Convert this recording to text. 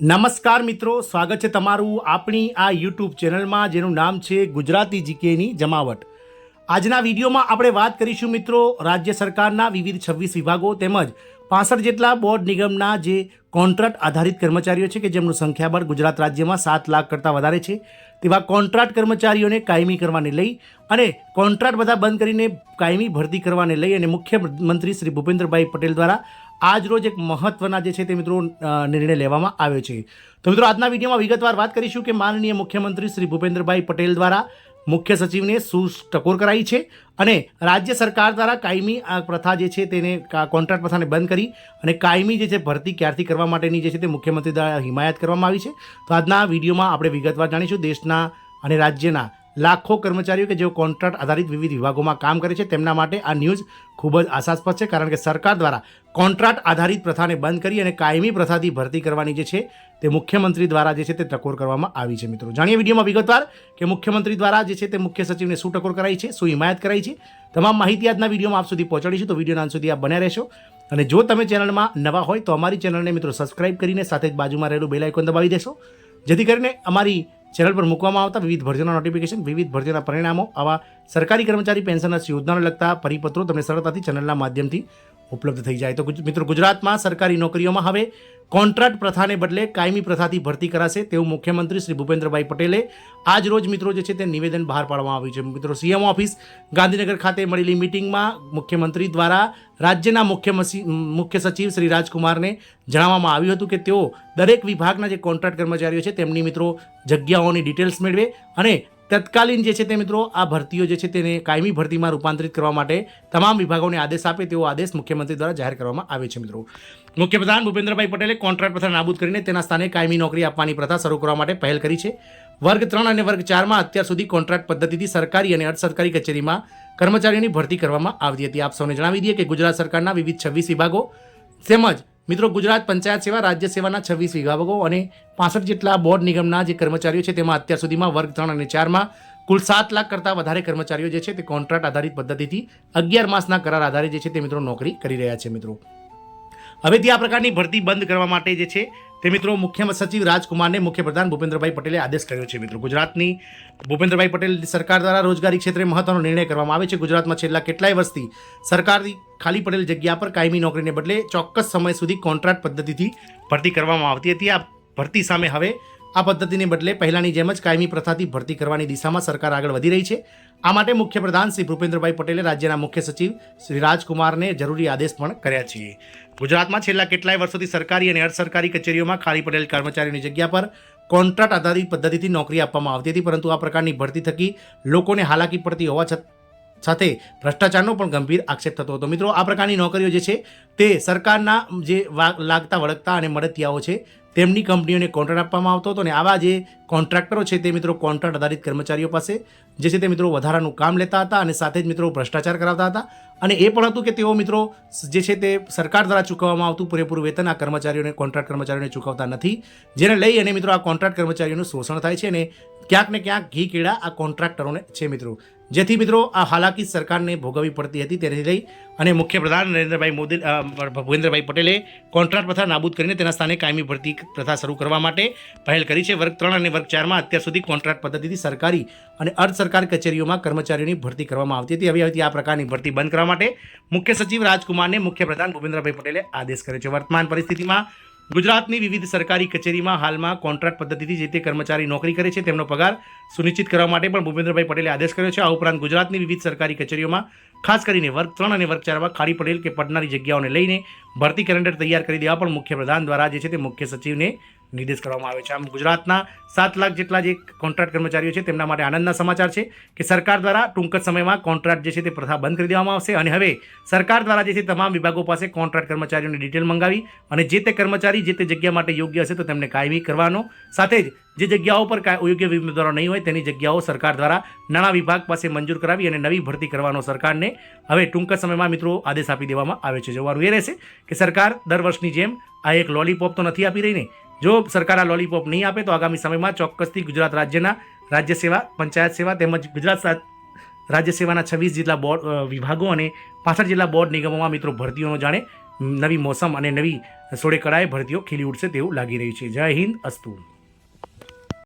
નમસ્કાર મિત્રો, સ્વાગત છે તમારું આપણી આ યુટ્યુબ ચેનલમાં જેનું નામ છે ગુજરાતી જીકેની જમાવટ। આજના વિડીયોમાં આપણે વાત કરીશું મિત્રો રાજ્ય સરકારના વિવિધ 26 વિભાગો તેમજ 65 જેટલા બોર્ડ નિગમના જે કોન્ટ્રાક્ટ આધારિત કર્મચારીઓ છે કે જેમનું સંખ્યાબળ ગુજરાત રાજ્યમાં 7 લાખ કરતાં વધારે છે તેવા કોન્ટ્રાક્ટ કર્મચારીઓને કાયમી કરવાને લઈ અને કોન્ટ્રાક્ટ બધા બંધ કરીને કાયમી ભરતી કરવાને લઈ અને મુખ્યમંત્રી શ્રી ભૂપેન્દ્રભાઈ પટેલ દ્વારા આજ રોજ એક મહત્વના જે છે તે મિત્રો નિર્ણય લેવામાં આવ્યો છે। તો મિત્રો આજના વિડીયોમાં વિગતવાર વાત કરીશું કે માનનીય મુખ્યમંત્રી શ્રી ભૂપેન્દ્રભાઈ પટેલ દ્વારા મુખ્ય સચિવને ટકોર કરાઈ છે અને રાજ્ય સરકાર દ્વારા કાયમી આ પ્રથા જે છે તેને કોન્ટ્રાક્ટ પ્રથાને બંધ કરી અને કાયમી જે છે ભરતી ક્યારથી કરવા માટેની જે છે તે મુખ્યમંત્રી દ્વારા હિમાયત કરવામાં આવી છે। તો આજના વિડીયોમાં આપણે વિગતવાર જાણીશું દેશના અને રાજ્યના લાખો કર્મચારીઓ કે જેઓ કોન્ટ્રાક્ટ આધારિત વિવિધ વિભાગોમાં કામ કરે છે તેમના માટે આ ન્યૂઝ ખૂબ જ આશાસ્પદ છે, કારણ કે સરકાર દ્વારા કોન્ટ્રાક્ટ આધારિત પ્રથાને બંધ કરી અને કાયમી પ્રથાથી ભરતી કરવાની જે છે તે મુખ્યમંત્રી દ્વારા જે છે તે ટકોર કરવામાં આવી છે। મિત્રો જાણીએ વિડીયોમાં વિગતવાર કે મુખ્યમંત્રી દ્વારા જે છે તે મુખ્ય સચિવને શું ટકોર કરાઈ છે, શું હિમાયત કરાઈ છે, તમામ માહિતી આજના વિડીયોમાં આપ સુધી પહોંચાડીશું। તો વિડીયોના અંત સુધી આપ બન્યા રહેશો અને જો તમે ચેનલમાં નવા હોય તો અમારી ચેનલને મિત્રો સબસ્ક્રાઇબ કરીને સાથે જ બાજુમાં રહેલું બેલ આઇકોન દબાવી દેશો, જેથી કરીને અમારી ચેનલ પર મૂકવામાં આવતા વિવિધ ભરતીઓના નોટિફિકેશન, વિવિધ ભરતીઓના પરિણામો, આવા સરકારી કર્મચારી પેન્શનર્સ યોજનાને લગતા પરિપત્રો તમને સરળતાથી ચેનલના માધ્યમથી ઉપલબ્ધ થઈ જાય। તો મિત્રો ગુજરાતમાં સરકારી નોકરીઓમાં હવે કોન્ટ્રાક્ટ પ્રથાને બદલે કાયમી પ્રથાથી ભરતી કરાશે તેવું મુખ્યમંત્રી શ્રી ભૂપેન્દ્રભાઈ પટેલે આજ રોજ મિત્રો જે છે તે નિવેદન બહાર પાડવામાં આવ્યું છે। મિત્રો સીએમ ઓફિસ ગાંધીનગર ખાતે મળેલી મિટિંગમાં મુખ્યમંત્રી દ્વારા રાજ્યના મુખ્ય સચિવ શ્રી રાજકુમારને જણાવવામાં આવ્યું હતું કે તેઓ દરેક વિભાગના જે કોન્ટ્રાક્ટ કર્મચારીઓ છે તેમની મિત્રો જગ્યાઓની ડિટેલ્સ મેળવે અને તત્કાલીન જે છે તે મિત્રો આ ભરતીઓ જે છે તેને કાયમી ભરતીમાં રૂપાંતરિત કરવા માટે તમામ વિભાગોને આદેશ આપે તેવો આદેશ મુખ્યમંત્રી દ્વારા જાહેર કરવામાં આવે છે। મિત્રો મુખ્યપ્રધાન ભૂપેન્દ્રભાઈ પટેલે કોન્ટ્રાક્ટ પ્રથા નાબૂદ કરીને તેના સ્થાને કાયમી નોકરી આપવાની પ્રથા શરૂ કરવા માટે પહેલ કરી છે। વર્ગ 3 અને વર્ગ 4માં અત્યાર સુધી કોન્ટ્રાક્ટ પદ્ધતિથી સરકારી અને અર્ધ સરકારી કચેરીમાં કર્મચારીઓની ભરતી કરવામાં આવતી હતી। આપ સૌને જણાવી દઈએ કે ગુજરાત સરકારના વિવિધ 26 વિભાગો તેમજ મિત્રો ગુજરાત પંચાયત સેવા રાજ્ય સેવાના 26 વિભાગો અને 65 જેટલા બોર્ડ નિગમના જે કર્મચારીઓ છે તેમાં અત્યાર સુધીમાં વર્ગ 3 અને 4માં કુલ 7 લાખ કરતાં વધારે કર્મચારીઓ જે છે તે કોન્ટ્રાક્ટ આધારિત પદ્ધતિથી 11 માસના કરાર આધારે જે છે તે મિત્રો નોકરી કરી રહ્યા છે। મિત્રો હવેથી આ પ્રકારની ભરતી બંધ કરવા માટે જે છે તે મિત્રો મુખ્ય સચિવ રાજકુમારને મુખ્યપ્રધાન ભૂપેન્દ્રભાઈ પટેલે આદેશ કર્યો છે। મિત્રો ગુજરાતની ભૂપેન્દ્રભાઈ પટેલ સરકાર દ્વારા રોજગારી ક્ષેત્રે મહત્વનો નિર્ણય કરવામાં આવે છે। ગુજરાતમાં છેલ્લા કેટલાય વર્ષથી સરકારની ખાલી પડેલ જગ્યા પર કાયમી નોકરીને બદલે ચોક્કસ સમય સુધી કોન્ટ્રાક્ટ પદ્ધતિથી ભરતી કરવામાં આવતી હતી। આ ભરતી સામે હવે આ પદ્ધતિને બદલે પહેલાંની જેમ જ કાયમી પ્રથાથી ભરતી કરવાની દિશામાં સરકાર આગળ વધી રહી છે। આ માટે મુખ્યપ્રધાન શ્રી ભૂપેન્દ્રભાઈ પટેલે રાજ્યના મુખ્ય સચિવ શ્રી રાજકુમારને જરૂરી આદેશ પણ કર્યા છે। ગુજરાતમાં છેલ્લા કેટલાય વર્ષોથી સરકારી અને અર્ધ સરકારી કચેરીઓમાં ખાલી પડેલ કર્મચારીઓની જગ્યા પર કોન્ટ્રાક્ટ આધારિત પદ્ધતિથી નોકરી આપવામાં આવતી હતી, પરંતુ આ પ્રકારની ભરતી થકી લોકોને હાલાકી પડતી હોવા સાથે ભ્રષ્ટાચારનો પણ ગંભીર આક્ષેપ થતો હતો। મિત્રો આ પ્રકારની નોકરીઓ જે છે તે સરકારના જે લાગતા વળગતા અને મળતિયાઓ છે તેમની કંપનીઓને કોન્ટ્રાક્ટ આપવામાં આવતો હતો અને આવા જે કોન્ટ્રાક્ટરો છે તે મિત્રો કોન્ટ્રાક્ટ આધારિત કર્મચારીઓ પાસે જે છે તે મિત્રો વધારાનું કામ લેતા હતા અને સાથે જ મિત્રો ભ્રષ્ટાચાર કરાવતા હતા અને એ પણ હતું કે તેઓ મિત્રો જે છે તે સરકાર દ્વારા ચૂકવવામાં આવતું પૂરેપૂરું વેતન આ કર્મચારીઓને કોન્ટ્રાક્ટ કર્મચારીઓને ચૂકવતા નથી, જેને લઈ અને મિત્રો આ કોન્ટ્રાક્ટ કર્મચારીઓનું શોષણ થાય છે અને ક્યાંક ને ક્યાંક ઘી કેળા આ કોન્ટ્રાક્ટરોને છે। મિત્રો જેથી મિત્રો આ હાલાકી સરકારને ભોગવવી પડતી હતી તેને લઈ અને મુખ્યપ્રધાન ભૂપેન્દ્રભાઈ પટેલે કોન્ટ્રાક્ટ પ્રથા નાબૂદ કરીને તેના સ્થાને કાયમી ભરતી પ્રથા શરૂ કરવા માટે પહેલ કરી છે। વર્ગ 3 અને વર્ગ 4માં અત્યાર સુધી કોન્ટ્રાક્ટ પદ્ધતિથી સરકારી અને અર્ધ સરકારી કચેરીઓમાં કર્મચારીઓની ભરતી કરવામાં આવતી હતી। હવે આ પ્રકારની ભરતી બંધ કરવા માટે મુખ્ય સચિવ રાજકુમારને મુખ્યપ્રધાન ભૂપેન્દ્રભાઈ પટેલે આદેશ કર્યો છે। વર્તમાન પરિસ્થિતિમાં ગુજરાતની વિવિધ સરકારી કચેરીમાં હાલમાં કોન્ટ્રાક્ટ પદ્ધતિથી જે તે કર્મચારી નોકરી કરે છે તેમનો પગાર સુનિશ્ચિત કરવા માટે પણ ભૂપેન્દ્રભાઈ પટેલે આદેશ કર્યો છે। આ ઉપરાંત ગુજરાતની વિવિધ સરકારી કચેરીઓમાં ખાસ કરીને વર્ગ 3 અને વર્ગ 4માં ખાલી પડેલ કે પડનારી જગ્યાઓને લઈને ભરતી કેલેન્ડર તૈયાર કરી દેવા પણ મુખ્યપ્રધાન દ્વારા જે છે તે મુખ્ય સચિવને નિર્દેશ કરવામાં આવે છે। આમ ગુજરાતના 7 લાખ જેટલા જે કોન્ટ્રાક્ટ કર્મચારીઓ છે તેમના માટે આનંદના સમાચાર છે કે સરકાર દ્વારા ટૂંક જ સમયમાં કોન્ટ્રાક્ટ જે છે તે પ્રથા બંધ કરી દેવામાં આવશે અને હવે સરકાર દ્વારા જે છે તમામ વિભાગો પાસે કોન્ટ્રાક્ટ કર્મચારીઓની ડિટેલ મંગાવી અને જે તે કર્મચારી જે તે જગ્યા માટે યોગ્ય હશે તો તેમને કાયમી કરવાનો, સાથે જ જે જગ્યાઓ પર યોગ્ય ઉમેદવારો નહીં હોય તેની જગ્યાઓ સરકાર દ્વારા નાણાં વિભાગ પાસે મંજૂર કરાવી અને નવી ભરતી કરવાનો સરકારને હવે ટૂંક જ સમયમાં મિત્રો આદેશ આપી દેવામાં આવે છે। જોવાનું એ રહેશે કે સરકાર દર વર્ષની જેમ આ એક લોલીપોપ તો નથી આપી રહી ને, જો સરકાર આ લોલીપોપ નહીં આપે તો આગામી સમયમાં ચોક્કસથી ગુજરાત રાજ્યના રાજ્ય સેવા, પંચાયત સેવા તેમજ ગુજરાત રાજ્ય સેવાના 26 જેટલા બોર્ડ વિભાગો અને 65 જેટલા બોર્ડ નિગમોમાં મિત્રો ભરતીઓનો જાણે નવી મોસમ અને નવી સોળે કળાએ ભરતીઓ ખીલી ઉઠશે તેવું લાગી રહ્યું છે. જય હિન્દ, અસ્તુ.